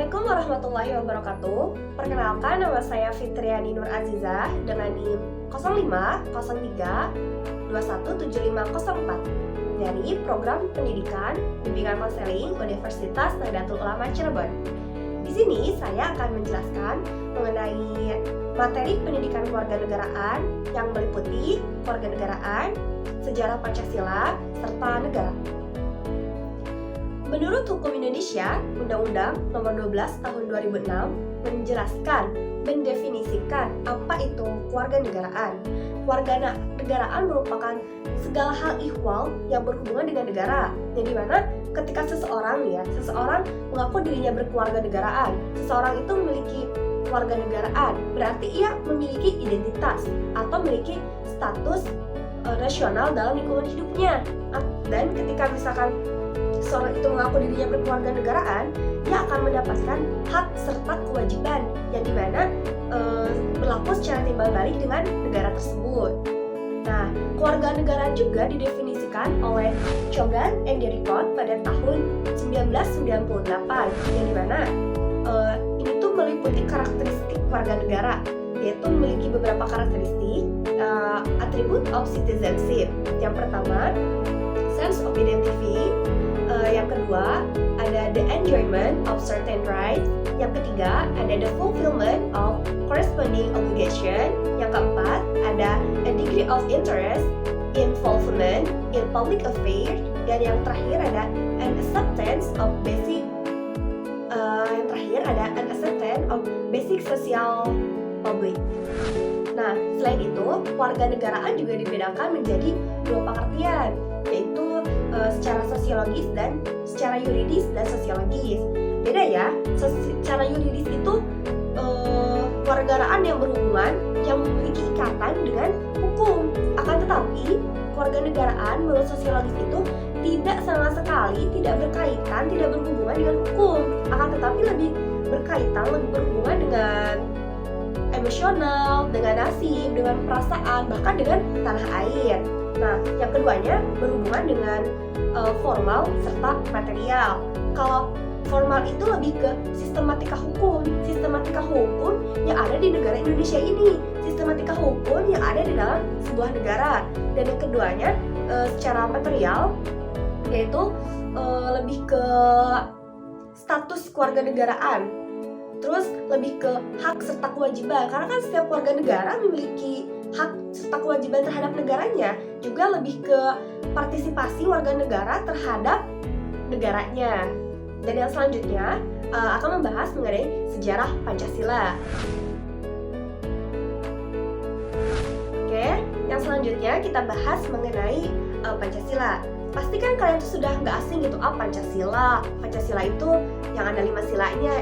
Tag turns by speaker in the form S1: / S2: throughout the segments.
S1: Assalamualaikum warahmatullahi wabarakatuh. Perkenalkan, nama saya Fitriani Nur Azizah dengan NIM 0503217504 dari Program Pendidikan Bimbingan Konseling Universitas Nahdlatul Ulama Cirebon. Di sini saya akan menjelaskan mengenai materi pendidikan kewarganegaraan yang meliputi kewarganegaraan, sejarah Pancasila, serta negara. Menurut Hukum Indonesia, Undang-Undang Nomor 12 Tahun 2006 menjelaskan, mendefinisikan apa itu kewarganegaraan. Kewarganegaraan merupakan segala hal ihwal yang berhubungan dengan negara. Yang dimana ketika seseorang mengaku dirinya berkewarganegaraan, seseorang itu memiliki kewarganegaraan, berarti ia memiliki identitas atau memiliki status nasional dalam lingkungan hidupnya. Dan ketika misalkan seorang itu mengaku dirinya berkewarganegaraan, dia akan mendapatkan hak serta kewajiban yang dimana berlaku secara timbal balik dengan negara tersebut. Nah, kewarganegaraan juga didefinisikan oleh Chogan and Derricott pada tahun 1998, yang dimana ini tuh meliputi karakteristik warga negara, yaitu memiliki beberapa karakteristik attribute of citizenship. Yang pertama, sense of identity. Yang kedua, ada the enjoyment of certain rights. Yang ketiga, ada the fulfillment of corresponding obligation. Yang keempat, ada a degree of interest, involvement in public affairs. Dan yang terakhir ada an acceptance of basic social public. Nah, selain itu, kewarganegaraan juga dibedakan menjadi dua pengertian, yaitu secara sosiologis dan secara yuridis dan sosiologis. Beda ya, secara yuridis itu kewarganegaraan yang berhubungan, yang memiliki ikatan dengan hukum. Akan tetapi, kewarganegaraan menurut sosiologis itu tidak sama sekali, tidak berkaitan, tidak berhubungan dengan hukum. Akan tetapi lebih berkaitan, lebih berhubungan dengan emosional, dengan nasib, dengan perasaan, bahkan dengan tanah air. Nah, yang keduanya berhubungan dengan formal serta material. Kalau formal itu lebih ke sistematika hukum yang ada di negara Indonesia ini, sistematika hukum yang ada di dalam sebuah negara. Dan yang keduanya secara material, yaitu lebih ke status kewarganegaraan. Terus lebih ke hak serta kewajiban, karena kan setiap warga negara memiliki hak serta kewajiban terhadap negaranya. Juga lebih ke partisipasi warga negara terhadap negaranya. Dan yang selanjutnya akan membahas mengenai sejarah Pancasila. Oke, yang selanjutnya kita bahas mengenai Pancasila. Pastikan kalian tuh sudah nggak asing gitu, Pancasila. Pancasila itu yang ada 5 silanya.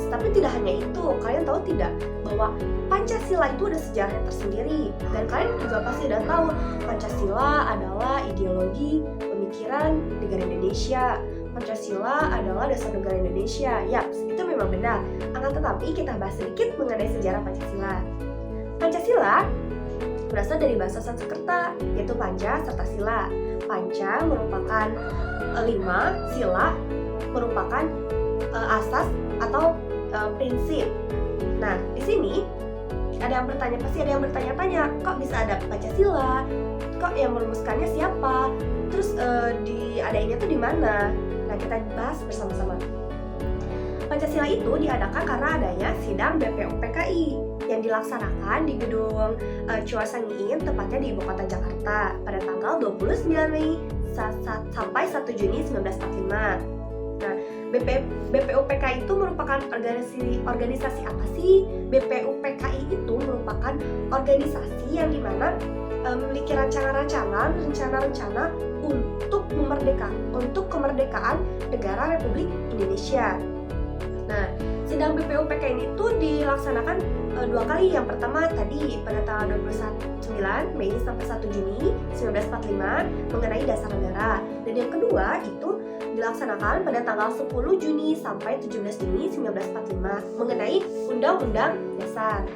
S1: Tapi tidak hanya itu. Kalian tahu tidak bahwa Pancasila itu ada sejarahnya tersendiri. Dan kalian juga pasti sudah tahu Pancasila adalah ideologi pemikiran negara Indonesia. Pancasila adalah dasar negara Indonesia. Yap, itu memang benar. Akan tetapi kita bahas sedikit mengenai sejarah Pancasila. Pancasila berasal dari bahasa Sanskerta, yaitu Panca serta Sila. Panca merupakan 5, Sila merupakan asas atau prinsip. Nah, di sini pasti ada yang bertanya-tanya, kok bisa ada Pancasila? Kok yang merumuskannya siapa? Terus diadainnya tuh di mana? Nah, kita bahas bersama-sama. Pancasila itu diadakan karena adanya sidang BPUPKI yang dilaksanakan di gedung Chua Sangiin, tepatnya di Ibu Kota Jakarta pada tanggal 29 Mei sampai 1 Juni 1945. Nah, BPUPKI itu merupakan organisasi apa sih? BPUPKI itu merupakan organisasi yang dimana memiliki rencana-rencana untuk kemerdekaan negara Republik Indonesia. Nah, sidang BPUPKI ini tuh dilaksanakan 2 kali. Yang pertama tadi pada tanggal 29 Mei sampai 1 Juni 1945 mengenai dasar negara. Dan yang kedua itu dilaksanakan pada tanggal 10 Juni sampai 17 Juni 1945 mengenai Undang-Undang Dasar.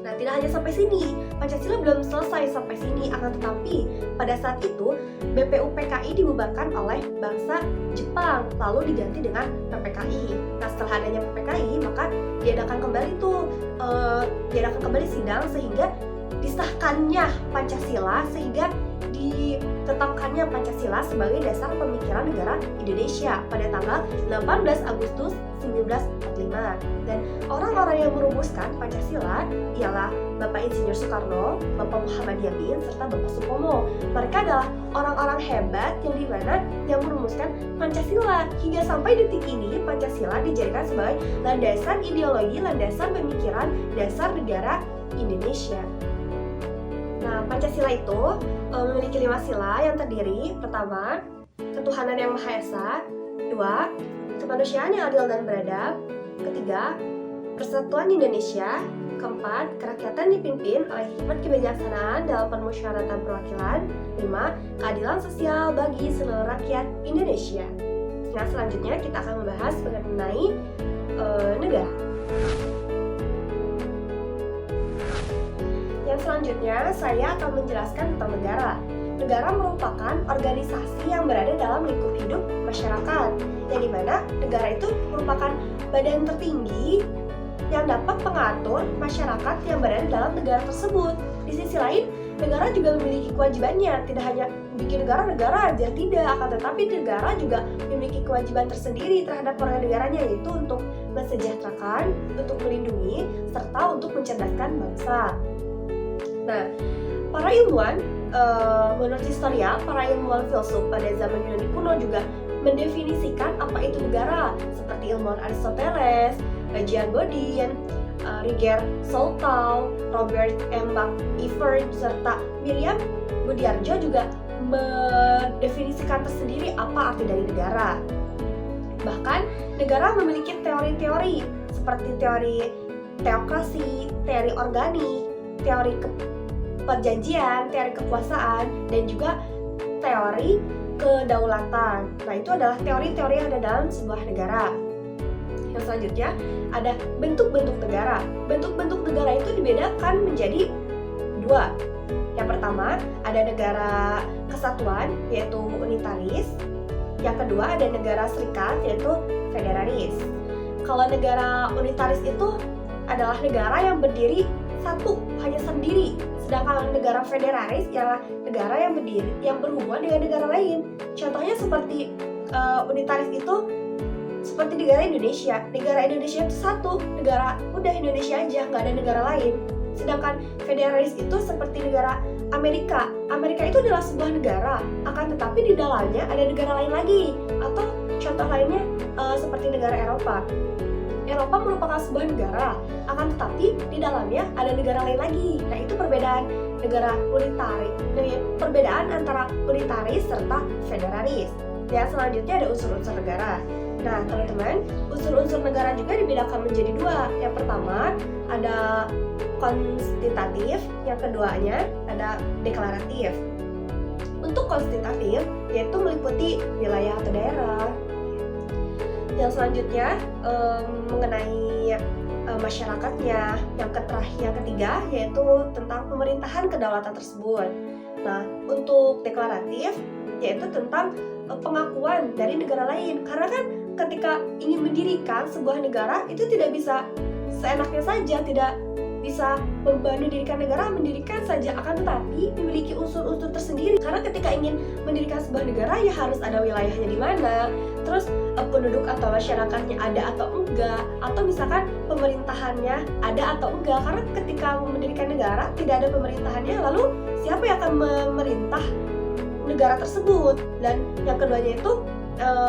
S1: Nah, tidak hanya sampai sini, Pancasila belum selesai sampai sini, akan tetapi pada saat itu BPUPKI dibubarkan oleh bangsa Jepang, lalu diganti dengan PPKI. Nah, setelah adanya PPKI, maka diadakan kembali sidang sehingga disahkannya Pancasila, sehingga ditetapkannya Pancasila sebagai dasar pemikiran negara Indonesia pada tanggal 18 Agustus 1945. Dan orang-orang yang merumuskan Pancasila ialah Bapak Insinyur Soekarno, Bapak Muhammad Yamin, serta Bapak Supomo. Mereka adalah orang-orang hebat yang merumuskan Pancasila. Hingga sampai detik ini, Pancasila dijadikan sebagai landasan ideologi, landasan pemikiran, dasar negara Indonesia. Nah, Pancasila itu memiliki 5 sila yang terdiri: pertama, ketuhanan yang Maha Esa; kedua, kemanusiaan yang adil dan beradab; ketiga, persatuan Indonesia; keempat, kerakyatan dipimpin oleh hikmat kebijaksanaan dalam permusyawaratan perwakilan; 5, keadilan sosial bagi seluruh rakyat Indonesia. Nah, selanjutnya kita akan membahas mengenai negara. Selanjutnya, saya akan menjelaskan tentang negara. Negara merupakan organisasi yang berada dalam lingkup hidup masyarakat, yang dimana negara itu merupakan badan tertinggi yang dapat mengatur masyarakat yang berada dalam negara tersebut. Di sisi lain, negara juga memiliki kewajibannya, tidak hanya bikin negara aja, tidak, akan tetapi negara juga memiliki kewajiban tersendiri terhadap warga negaranya, yaitu untuk mensejahterakan, untuk melindungi, serta untuk mencerdaskan bangsa. Nah, para ilmuwan, menurut historia, para ilmuwan filsuf pada zaman Yunani kuno juga mendefinisikan apa itu negara, seperti ilmuwan Aristoteles, Jean Bodin, Roger Soltau, Robert M. McIver, serta Miriam Budiarjo juga mendefinisikan tersendiri apa arti dari negara. Bahkan, negara memiliki teori-teori seperti teori teokrasi, teori organik, teori perjanjian, teori kekuasaan, dan juga teori kedaulatan. Nah, itu adalah teori-teori yang ada dalam sebuah negara. Yang selanjutnya ada bentuk-bentuk negara. Bentuk-bentuk negara itu dibedakan menjadi 2. Yang pertama, ada negara kesatuan, yaitu unitaris. Yang kedua, ada negara serikat, yaitu federalis. Kalau negara unitaris itu adalah negara yang berdiri satu, hanya sendiri. Sedangkan negara federalis ialah negara yang berhubungan dengan negara lain. Contohnya seperti unitaris itu seperti negara Indonesia. Negara Indonesia itu satu, negara udah Indonesia aja, nggak ada negara lain. Sedangkan federalis itu seperti negara Amerika. Amerika itu adalah sebuah negara, akan tetapi di dalamnya ada negara lain lagi. Atau contoh lainnya seperti negara Eropa. Eropa merupakan sebuah negara, akan tetapi di dalamnya ada negara lain lagi. Nah, itu perbedaan negara unitaris, perbedaan antara unitaris serta federalis. Ya, selanjutnya ada unsur-unsur negara. Nah, teman-teman, unsur-unsur negara juga dibedakan menjadi 2. Yang pertama ada konstitutif, yang keduanya ada deklaratif. Untuk konstitutif, yaitu meliputi wilayah atau daerah. Yang selanjutnya mengenai masyarakatnya. Yang ketiga yaitu tentang pemerintahan kedaulatan tersebut. Nah, untuk deklaratif yaitu tentang pengakuan dari negara lain. Karena kan ketika ingin mendirikan sebuah negara itu tidak bisa seenaknya saja, tidak bisa mendirikan negara, mendirikan saja, akan tetapi memiliki unsur-unsur tersendiri. Karena ketika ingin mendirikan sebuah negara ya harus ada wilayahnya di mana, terus penduduk atau masyarakatnya ada atau enggak, atau misalkan pemerintahannya ada atau enggak. Karena ketika mendirikan negara tidak ada pemerintahannya, lalu siapa yang akan memerintah negara tersebut? Dan yang keduanya itu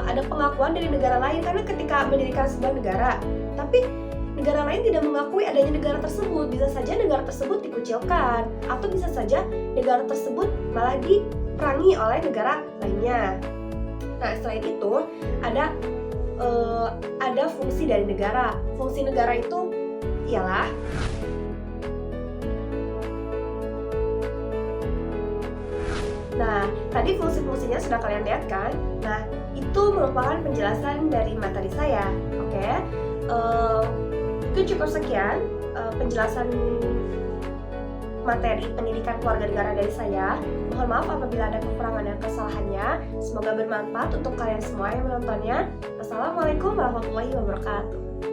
S1: ada pengakuan dari negara lain, karena ketika mendirikan sebuah negara tapi negara lain tidak mengakui adanya negara tersebut, bisa saja negara tersebut dikucilkan, atau bisa saja negara tersebut malah diperangi oleh negara lainnya. Nah, selain itu ada fungsi dari negara. Fungsi negara itu ialah tadi fungsi-fungsinya sudah kalian lihat kan? Nah, itu merupakan penjelasan dari materi saya. Oke, itu cukup sekian penjelasan materi pendidikan keluarga negara dari saya. Mohon maaf apabila ada kekurangan dan kesalahannya. Semoga bermanfaat untuk kalian semua yang menontonnya. Wassalamualaikum warahmatullahi wabarakatuh.